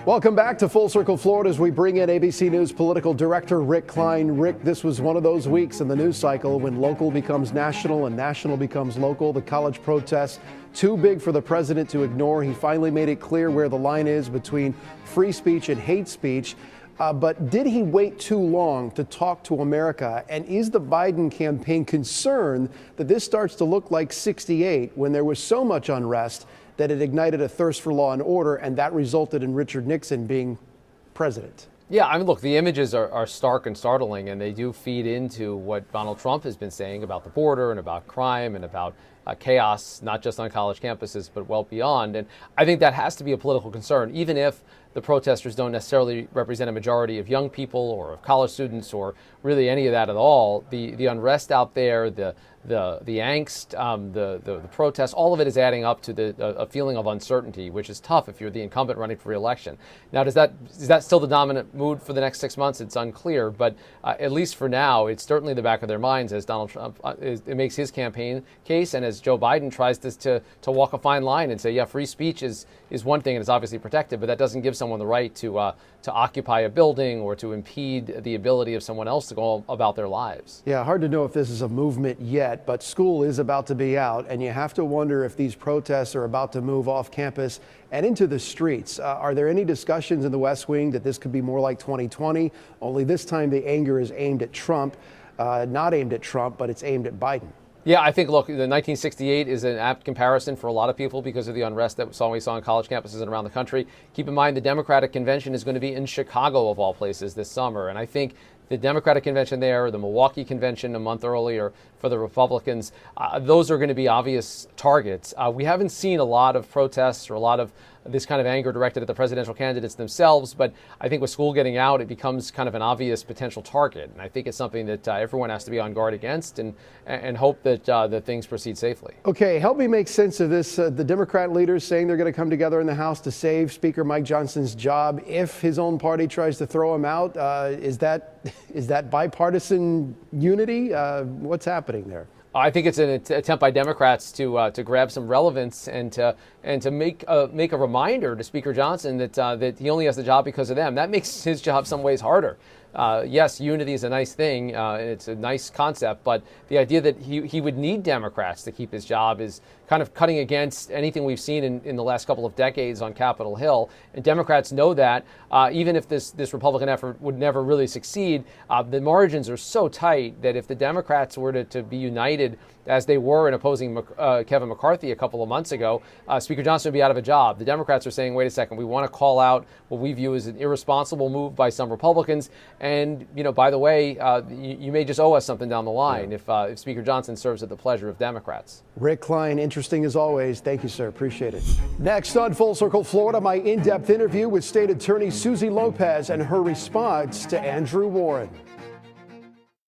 Welcome back to Full Circle Florida as we bring in ABC News Political Director Rick Klein. Rick, this was one of those weeks in the news cycle when local becomes national and national becomes local. The college protests, too big for the president to ignore. He finally made it clear where the line is between free speech and hate speech. But did he wait too long to talk to America? And is the Biden campaign concerned that this starts to look like '68 when there was so much unrest that it ignited a thirst for law and order, and that resulted in Richard Nixon being president? Yeah, I mean, look, the images are stark and startling, and they do feed into what Donald Trump has been saying about the border and about crime and about chaos, not just on college campuses, but well beyond. And I think that has to be a political concern, even if the protesters don't necessarily represent a majority of young people or of college students or really any of that at all. The unrest out there, the angst, the protests, all of it is adding up to a feeling of uncertainty, which is tough if you're the incumbent running for re-election. Now, is that still the dominant mood for the next 6 months? It's unclear, but at least for now, it's certainly in the back of their minds as Donald Trump it makes his campaign case, and as Joe Biden tries to walk a fine line and say, yeah, free speech is one thing and it's obviously protected, but that doesn't give someone the right to occupy a building or to impede the ability of someone else to go about their lives. Yeah, hard to know if this is a movement yet, but school is about to be out, and you have to wonder if these protests are about to move off campus and into the streets. Are there any discussions in the West Wing that this could be more like 2020, only this time the anger is aimed at Trump, not aimed at Trump, but it's aimed at Biden? Yeah, I think, look, the 1968 is an apt comparison for a lot of people because of the unrest that we saw on college campuses and around the country. Keep in mind, the Democratic Convention is going to be in Chicago, of all places, this summer. And I think the Democratic Convention there, the Milwaukee Convention a month earlier for the Republicans, those are going to be obvious targets. We haven't seen a lot of protests or a lot of this kind of anger directed at the presidential candidates themselves, but I think with school getting out, it becomes kind of an obvious potential target. And I think it's something that everyone has to be on guard against and hope that things proceed safely. Okay, help me make sense of this. The Democrat leaders saying they're going to come together in the House to save Speaker Mike Johnson's job if his own party tries to throw him out. Is that bipartisan unity? What's happening there? I think it's an attempt by Democrats to grab some relevance and to make a reminder to Speaker Johnson that he only has the job because of them. That makes his job some ways harder. Yes, unity is a nice thing, and it's a nice concept, but the idea that he would need Democrats to keep his job is kind of cutting against anything we've seen in the last couple of decades on Capitol Hill. And Democrats know that even if this Republican effort would never really succeed, the margins are so tight that if the Democrats were to be united as they were in opposing Kevin McCarthy a couple of months ago, Speaker Johnson would be out of a job. The Democrats are saying, wait a second, we want to call out what we view as an irresponsible move by some Republicans. And, by the way, you may just owe us something down the line if Speaker Johnson serves at the pleasure of Democrats. Rick Klein, interesting as always. Thank you, sir. Appreciate it. Next on Full Circle Florida, my in-depth interview with State Attorney Susie Lopez and her response to Andrew Warren.